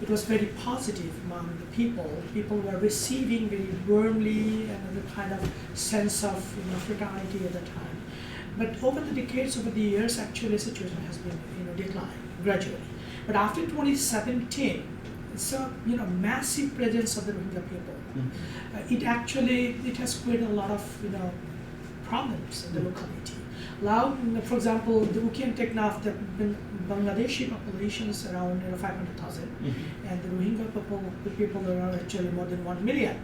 was very positive among the people. People were receiving very warmly and a kind of sense of fraternity at the time. But over the decades, over the years, actually the situation has been declined gradually. But after 2017, it's a massive presence of the Rohingya people. Mm-hmm. It has created a lot of problems in the locality. Now, for example, we can take now the Bangladeshi population is around 500,000, mm-hmm. and the Rohingya people are actually more than 1 million.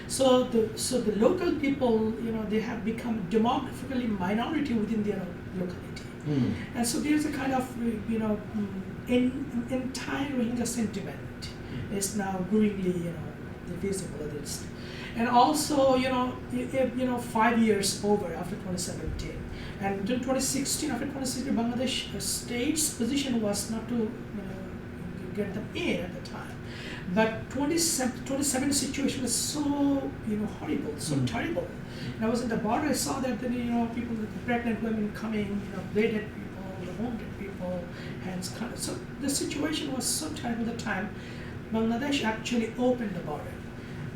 So the local people, they have become demographically minority within their locality, and so there's a kind of entire Rohingya sentiment is now growingly visible at least. And also 5 years over after 2017. And until 2016, after 2016, Bangladesh state's position was not to get them in at the time. But 27 situation was so horrible, so terrible. And I was in the border, I saw that people, the pregnant women coming, bleeding people, the wounded people, hands cut. So the situation was so terrible at the time. Bangladesh actually opened the border.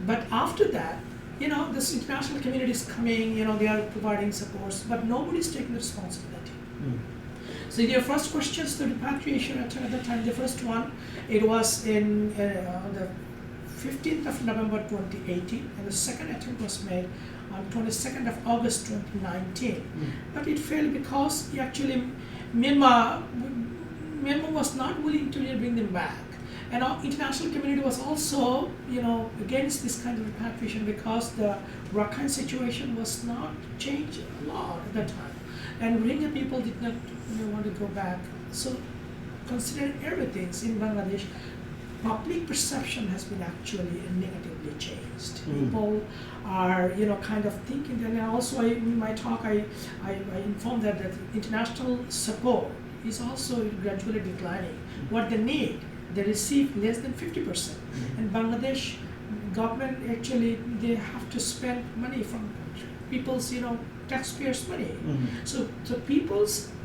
But after that, this international community is coming, they are providing supports, but nobody's taking the responsibility. So your first questions, the repatriation attempt at the time, the first one, it was on the 15th of November 2018, and the second attempt was made on 22nd of August 2019. But it failed because actually Myanmar was not willing to really bring them back. And our international community was also, against this kind of repatriation because the Rakhine situation was not changed a lot at that time. And Rohingya people did not want to go back. So considering everything in Bangladesh, public perception has been actually negatively changed. People are, kind of thinking that. And also, in my talk, I informed that international support is also gradually declining. What they need, they receive less than 50%. And Bangladesh government actually, they have to spend money from people's, taxpayers' money. So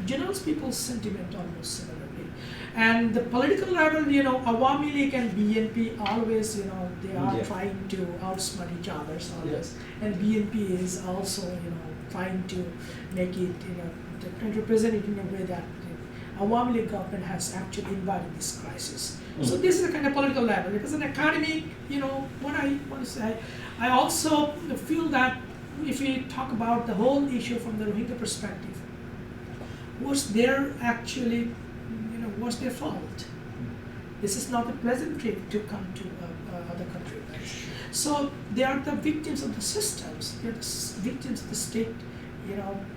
general people's sentiment almost similarly. And the political level, Awami League and BNP always, they are trying to outsmart each other always. And BNP is also, trying to make it, to represent it in a way that the Awami League government has actually invited this crisis. So this is the kind of political level. Because an academic, what I want to say, I also feel that if we talk about the whole issue from the Rohingya perspective, was there actually, what's their fault? This is not a pleasant trip to come to other country. So they are the victims of the systems. They are the victims of the state,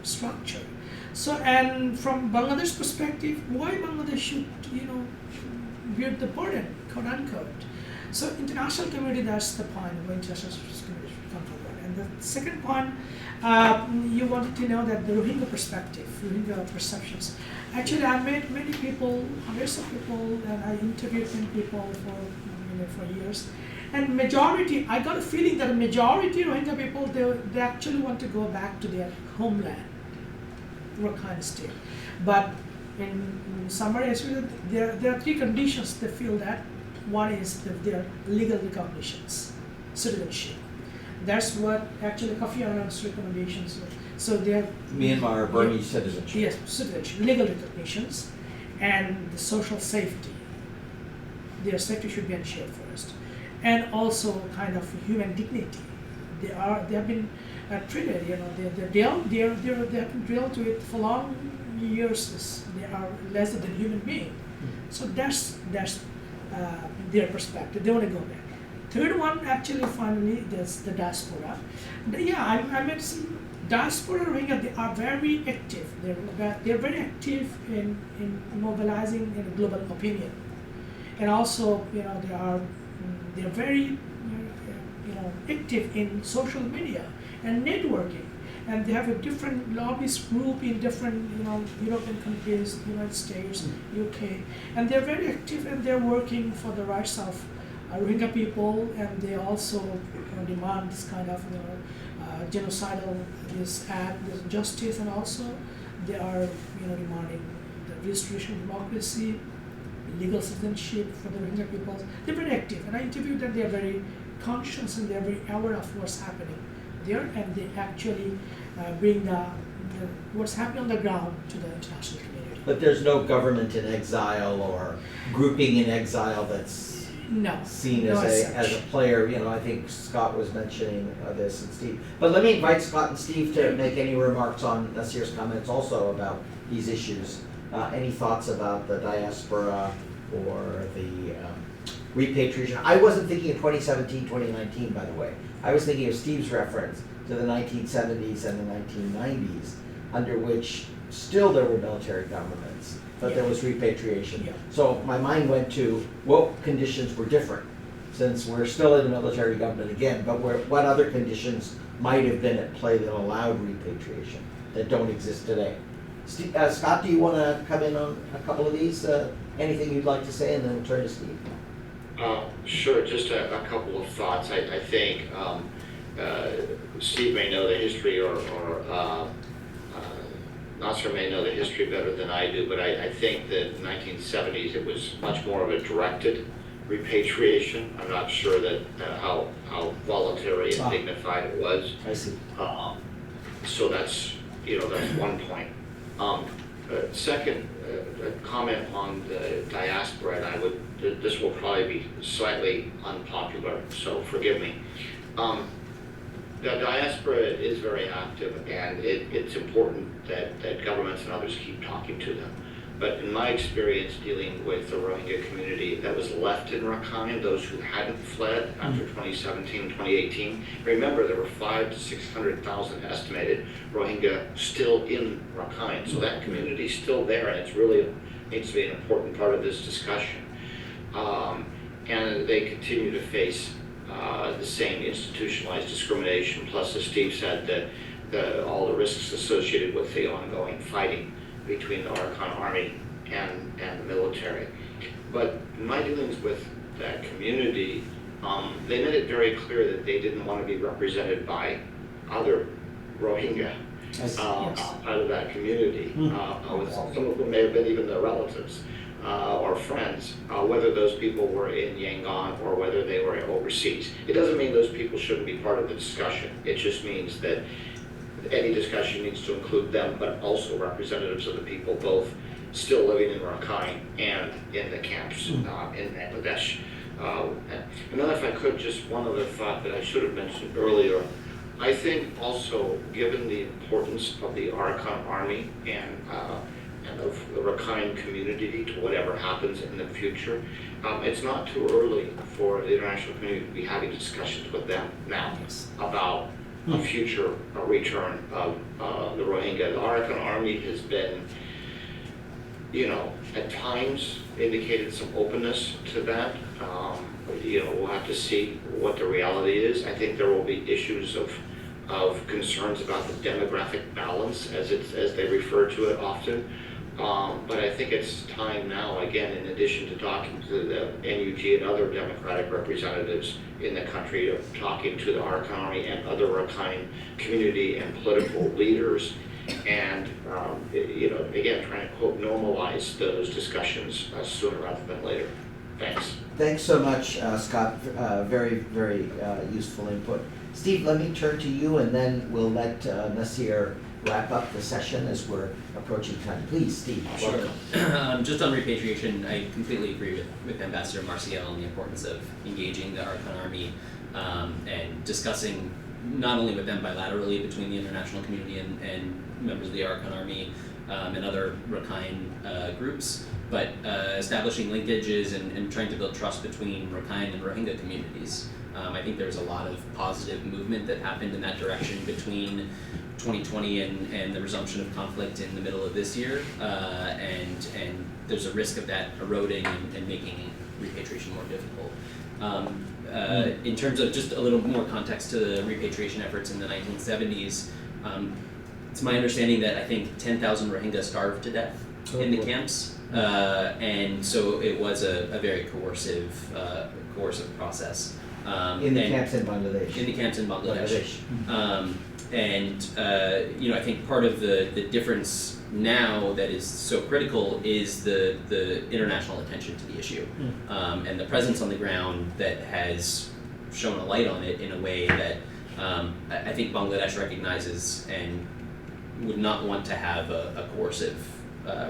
structure. So, and from Bangladesh perspective, why Bangladesh should, bear the burden, quote unquote. So international community, that's the point where international community should come forward. And the second point, you wanted to know that the Rohingya perspective, Rohingya perceptions. Actually, I met many people, hundreds of people, and I interviewed many people for years. And majority, I got a feeling that a majority Rohingya people, they actually want to go back to their homeland, Rakhine State. But in summary, there are three conditions they feel that. One is their legal recognitions, citizenship. That's what actually Kofi Annan's recommendations were. So they're Myanmar, Burmese citizenship. Yes, citizenship, legal recognitions, and the social safety. Their safety should be ensured first, and also kind of human dignity. They have been treated. They have been drilled to it for long years. They are less than human being. So that's their perspective. They want to go back. Third one, actually, finally, there's the diaspora. I met some diaspora Rohingya. They are very active. They're very active in mobilizing in global opinion, and also they're very active in social media and networking. And they have a different lobbyist group in different European countries, United States, UK, and they're very active and they're working for the rights of Rohingya people, and they also demand this kind of genocidal justice, and also they are demanding the restoration of democracy, legal citizenship for the Rohingya people. They're very active, and I interviewed them. They are very conscious and they are very aware of what's happening there, and they actually bring what's happening on the ground to the international community. But there's no government in exile or grouping in exile that's seen as a player. I think Scott was mentioning this, and Steve. But let me invite Scott and Steve to make any remarks on Nasir's comments also about these issues. Any thoughts about the diaspora or the repatriation? I wasn't thinking of 2017, 2019, by the way. I was thinking of Steve's reference to the 1970s and the 1990s, under which still there were military governments, but there was repatriation. Yeah. So my mind went to what conditions were different, since we're still in a military government again, but what other conditions might have been at play that allowed repatriation that don't exist today? Steve, Scott, do you want to come in on a couple of these? Anything you'd like to say, and then we'll turn to Steve. Sure, just a couple of thoughts. I think Steve may know the history, or Nasir may know the history better than I do, but I think that in the 1970s it was much more of a directed repatriation. I'm not sure that how voluntary and dignified it was. I see. So that's one point. Second, a comment on the diaspora, and this will probably be slightly unpopular, so forgive me. The diaspora is very active, and it's important that governments and others keep talking to them. But in my experience dealing with the Rohingya community that was left in Rakhine, those who hadn't fled after 2017, 2018, remember there were 500,000 to 600,000 estimated Rohingya still in Rakhine. So that community is still there, and it's really needs to be an important part of this discussion. And they continue to face the same institutionalized discrimination, plus, as Steve said, all the risks associated with the ongoing fighting between the Arakan Army and the military. But in my dealings with that community, they made it very clear that they didn't want to be represented by other Rohingya out of that community. Some of them may have been even their relatives or friends, whether those people were in Yangon or whether they were overseas. It doesn't mean those people shouldn't be part of the discussion. It just means that any discussion needs to include them, but also representatives of the people both still living in Rakhine and in the camps in Bangladesh. And then if I could, just one other thought that I should have mentioned earlier. I think also, given the importance of the Arakan Army and of the Rakhine community to whatever happens in the future, it's not too early for the international community to be having discussions with them now about a future return of the Rohingya. The Arakan Army has been, at times indicated some openness to that. We'll have to see what the reality is. I think there will be issues of concerns about the demographic balance, as they refer to it often. But I think it's time now, again, in addition to talking to the NUG and other democratic representatives in the country, of talking to the Arakan Army and other Rakhine community and political leaders, and again, trying to quote normalize those discussions sooner rather than later. Thanks. Thanks so much, Scott. Very, very useful input. Steve, let me turn to you, and then we'll let Nasir wrap up the session as we're approaching time. Please, Steve. Sure. Just on repatriation, I completely agree with Ambassador Marcial on the importance of engaging the Arakan Army and discussing not only with them bilaterally between the international community and members of the Arakan Army and other Rakhine groups, but establishing linkages and trying to build trust between Rakhine and Rohingya communities. I think there was a lot of positive movement that happened in that direction between 2020 and the resumption of conflict in the middle of this year, and there's a risk of that eroding and making repatriation more difficult. In terms of just a little more context to the repatriation efforts in the 1970s, it's my understanding that I think 10,000 Rohingya starved to death in the camps, and so it was a very coercive process. In the camps in Bangladesh. In the camps in Bangladesh. I think part of the difference now that is so critical is the international attention to the issue, and the presence on the ground that has shown a light on it in a way that I think Bangladesh recognizes and would not want to have a coercive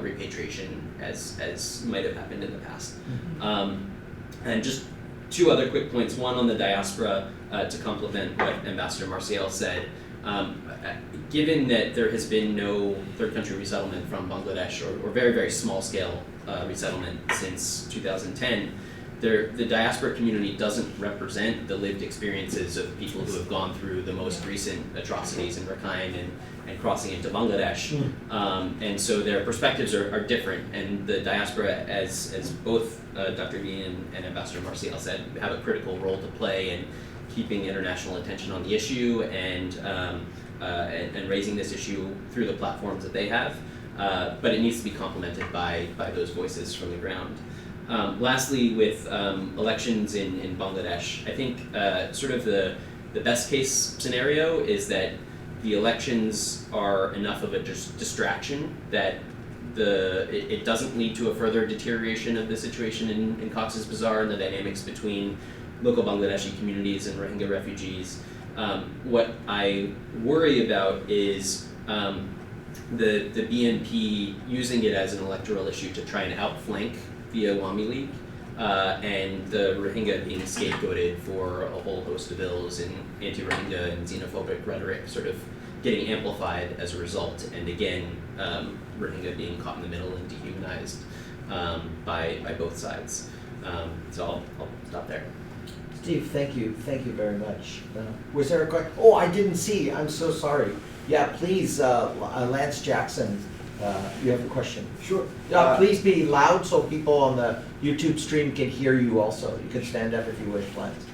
repatriation as might have happened in the past. And just two other quick points. One on the diaspora, to complement what Ambassador Marcial said. Given that there has been no third country resettlement from Bangladesh, or very, very small scale resettlement since 2010, the diaspora community doesn't represent the lived experiences of people who have gone through the most recent atrocities in Rakhine and crossing into Bangladesh. And so their perspectives are different, and the diaspora, as both Dr. Uddin and Ambassador Marcial said, have a critical role to play in keeping international attention on the issue and raising this issue through the platforms that they have. But it needs to be complemented by those voices from the ground. Lastly, with elections in Bangladesh, I think sort of the best case scenario is that the elections are enough of a distraction that it doesn't lead to a further deterioration of the situation in Cox's Bazar and the dynamics between local Bangladeshi communities and Rohingya refugees. What I worry about is the BNP using it as an electoral issue to try and outflank the Awami League, and the Rohingya being scapegoated for a whole host of ills and anti-Rohingya and xenophobic rhetoric sort of getting amplified as a result, and again, Rohingya being caught in the middle and dehumanized by both sides. So I'll stop there. Steve, thank you very much. Was there a question? Oh, I didn't see. I'm so sorry. Yeah, please, Lance Jackson, you have a question. Sure. Please be loud so people on the YouTube stream can hear you also. You can stand up if you wish, Lance.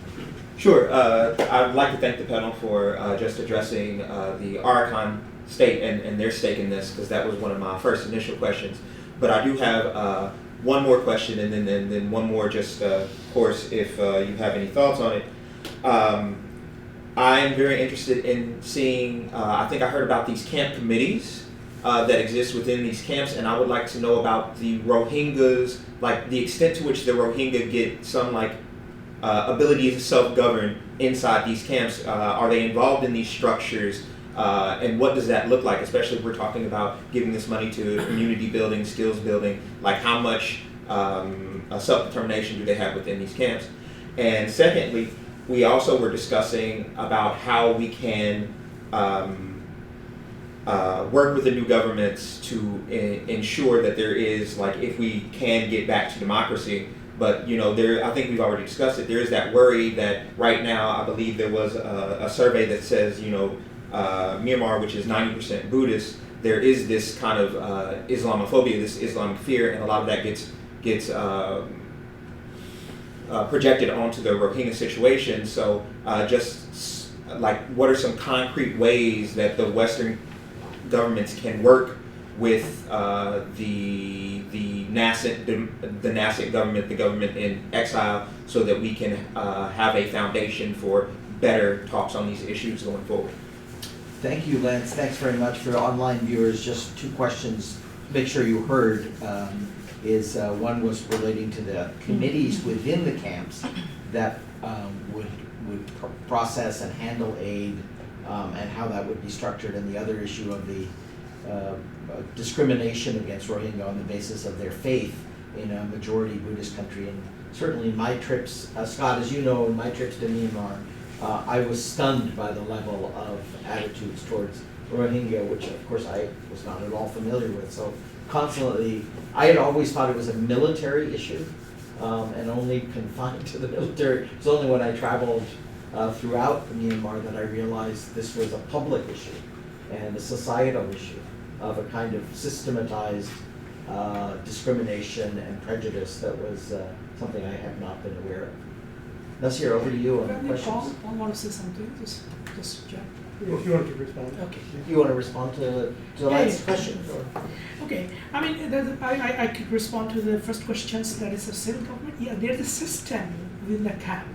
Sure. I'd like to thank the panel for just addressing the Arakan state and their stake in this, because that was one of my first initial questions. But I do have one more question, and then one more just, of course, if you have any thoughts on it. I am very interested in seeing, I think I heard about these camp committees that exist within these camps, and I would like to know about the Rohingyas, like the extent to which the Rohingya get some ability to self-govern inside these camps. Are they involved in these structures? And what does that look like, especially if we're talking about giving this money to community building, skills building, like how much self-determination do they have within these camps? And secondly, we also were discussing about how we can work with the new governments to ensure that there is, like, if we can get back to democracy. But, I think we've already discussed it. There is that worry that right now, I believe there was a survey that says, Myanmar, which is 90% Buddhist, there is this kind of Islamophobia, this Islamic fear, and a lot of that gets projected onto the Rohingya situation. So just like, what are some concrete ways that the Western governments can work with the Nasir government, the government in exile, so that we can have a foundation for better talks on these issues going forward? Thank you, Lance. Thanks very much. For online viewers, just two questions to make sure you heard. One was relating to the committees within the camps that would process and handle aid, and how that would be structured, and the other issue of the discrimination against Rohingya on the basis of their faith in a majority Buddhist country. And certainly my trips, Scott, as you know, in my trips to Myanmar, I was stunned by the level of attitudes towards Rohingya, which of course I was not at all familiar with. So constantly, I had always thought it was a military issue, and only confined to the military. It was only when I traveled throughout Myanmar that I realized this was a public issue and a societal issue of a kind of systematized discrimination and prejudice that was something I have not been aware of. Nasir, over to you on questions. I want to say something, just Jack. If you want to respond. Okay. You want to respond to Lance's question? Okay, I mean, I could respond to the first questions. That is a civil government. Yeah, there's a system within the camp.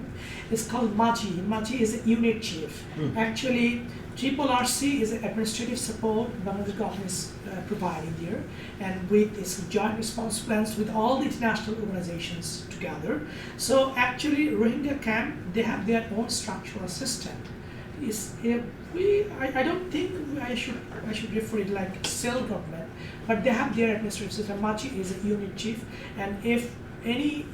It's called MAJI. MAJI is a unit chief. Actually, RRC is an administrative support Bangladesh government is providing there, and with its joint response plans with all the international organizations together. So actually, Rohingya camp, they have their own structural system. I don't think I should refer it like cell government, but they have their administrative system. MAJI is a unit chief, and if any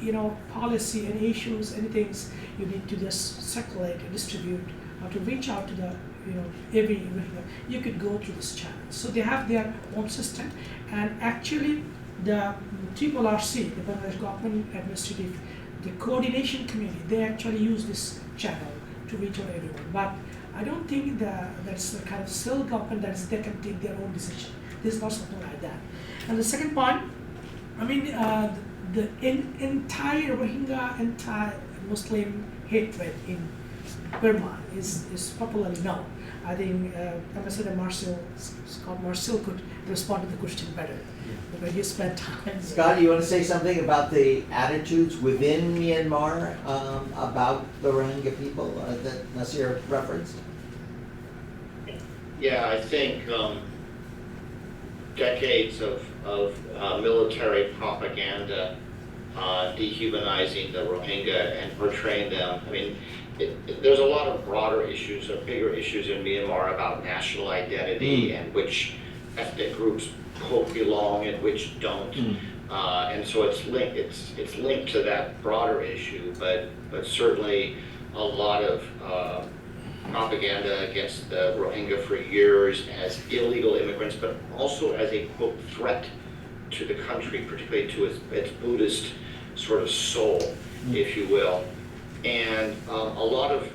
policy, any issues, anything, you need to just circulate and distribute, or to reach out to the every you could go through this channel. So they have their own system, and actually the RRC, the Bangladesh Government Administrative, the Coordination Committee, they actually use this channel to reach out everyone. But I don't think that's the kind of civil government that they can take their own decision. There's not something like that. And the second point, I mean, the entire Rohingya, anti-Muslim hatred in Burma is popularly known. I think Ambassador Scott Marcel could respond to the question better, because he spent time. Scott, you want to say something about the attitudes within Myanmar about the Rohingya people that Nasir referenced? Yeah, I think decades of military propaganda dehumanizing the Rohingya and portraying them. I mean, there's a lot of broader issues or bigger issues in Myanmar about national identity and which ethnic groups quote belong and which don't. And so it's linked to that broader issue, but certainly a lot of propaganda against the Rohingya for years as illegal immigrants, but also as a quote threat to the country, particularly to its Buddhist sort of soul, if you will. And a lot of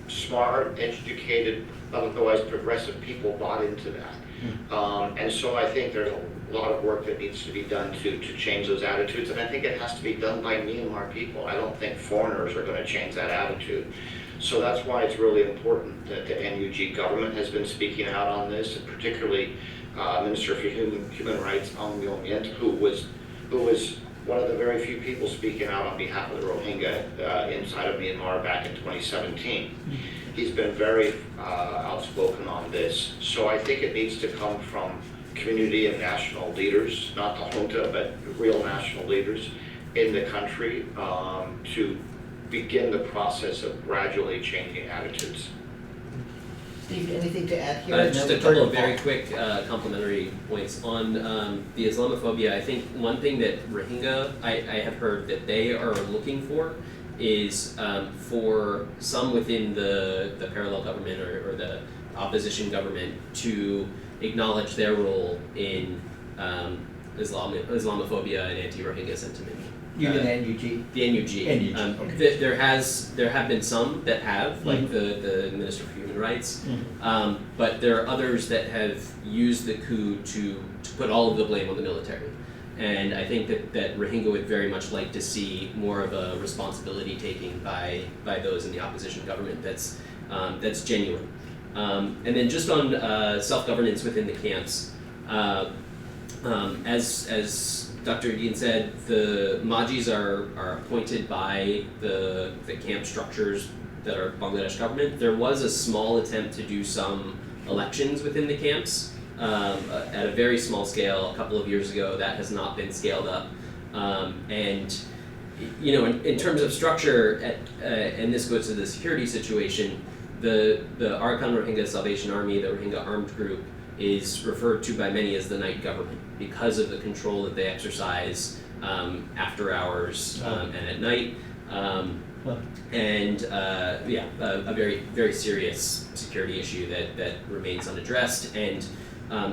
smart, educated, otherwise progressive people bought into that. And so I think there's a lot of work that needs to be done to change those attitudes, and I think it has to be done by Myanmar people. I don't think foreigners are going to change that attitude. So that's why it's really important that the NUG government has been speaking out on this, and particularly Minister for Human Rights, Aung Myo Myint, who was one of the very few people speaking out on behalf of the Rohingya inside of Myanmar back in 2017. He's been very outspoken on this. So I think it needs to come from community and national leaders, not the junta, but real national leaders in the country to begin the process of gradually changing attitudes. Steve, anything to add here? Just a couple of very quick complementary points on the Islamophobia. I think one thing that Rohingya, I have heard that they are looking for is for some within the parallel government or the opposition government to acknowledge their role in Islamophobia and anti-Rohingya sentiment. You mean NUG? The NUG. Okay. There have been some that have, like the Minister for Human Rights, but there are others that have used the coup to put all of the blame on the military. And I think that Rohingya would very much like to see more of a responsibility taking by those in the opposition government that's genuine. And then just on self-governance within the camps, as Dr. Uddin said, the Majis are appointed by the camp structures that are Bangladesh government. There was a small attempt to do some elections within the camps at a very small scale a couple of years ago. That has not been scaled up. And you know, in terms of structure, and this goes to the security situation, the Arakan Rohingya Salvation Army, the Rohingya armed group, is referred to by many as the night government because of the control that they exercise after hours and at night. And a very, very serious security issue that remains unaddressed. And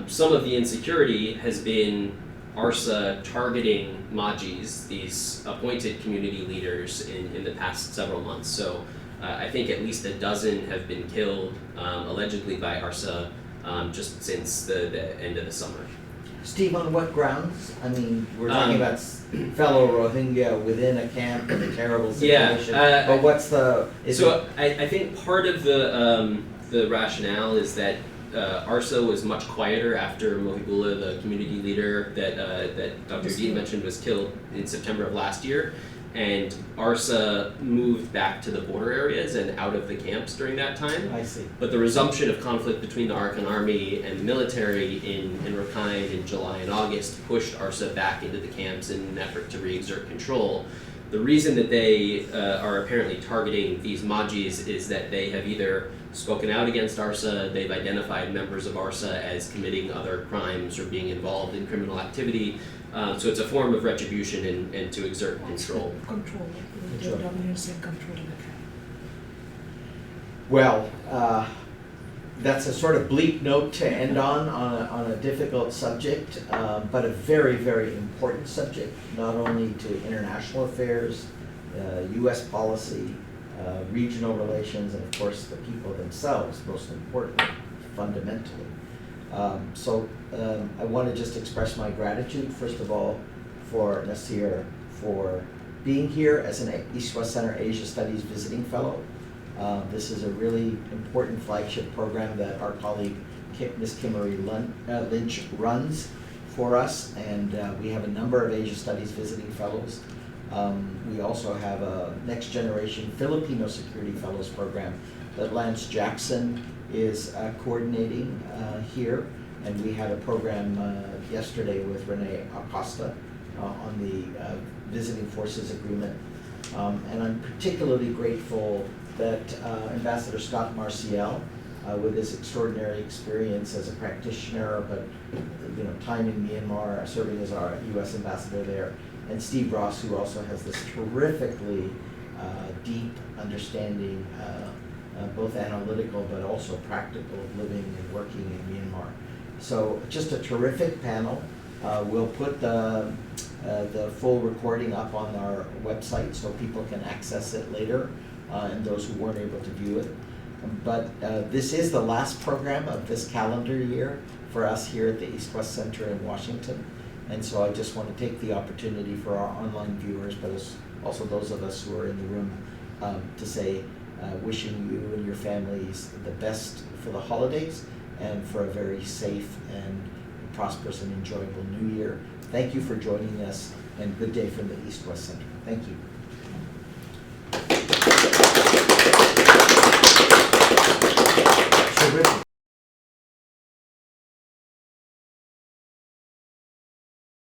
some of the insecurity has been ARSA targeting Majis, these appointed community leaders, in the past several months. So I think at least a dozen have been killed, allegedly by ARSA, just since the end of the summer. Steve, on what grounds? I mean, we're talking about fellow Rohingya within a camp in a terrible situation. But what's the? I think part of the rationale is that ARSA was much quieter after Mohibullah, the community leader that Dr. Uddin mentioned, was killed in September of last year. And ARSA moved back to the border areas and out of the camps during that time. I see. But the resumption of conflict between the Arakan Army and the military in Rakhine in July and August pushed ARSA back into the camps in an effort to re-exert control. The reason that they are apparently targeting these Majis is that they have either spoken out against ARSA, they've identified members of ARSA as committing other crimes or being involved in criminal activity. So it's a form of retribution and to exert control. Control. Dominance and control of the camp. Well, that's a sort of bleak note to end on a difficult subject, but a very, very important subject, not only to international affairs, U.S. policy, regional relations, and of course the people themselves, most importantly, fundamentally. So I want to just express my gratitude, first of all, for Nasir for being here as an East-West Center Asia Studies visiting fellow. This is a really important flagship program that our colleague Ms. Kimmery Lynch runs for us, and we have a number of Asia Studies visiting fellows. We also have a Next Generation Filipino Security Fellows program that Lance Jackson is coordinating here, and we had a program yesterday with Rene Acosta on the Visiting Forces Agreement. And I'm particularly grateful that Ambassador Scott Marcial with his extraordinary experience as a practitioner, but time in Myanmar, serving as our U.S. ambassador there, and Steve Ross, who also has this terrifically deep understanding, both analytical but also practical of living and working in Myanmar. So just a terrific panel. We'll put the full recording up on our website so people can access it later, and those who weren't able to view it. But this is the last program of this calendar year for us here at the East-West Center in Washington. And so I just want to take the opportunity for our online viewers, but also those of us who are in the room, to say wishing you and your families the best for the holidays and for a very safe and prosperous and enjoyable New Year. Thank you for joining us, and good day from the East-West Center. Thank you.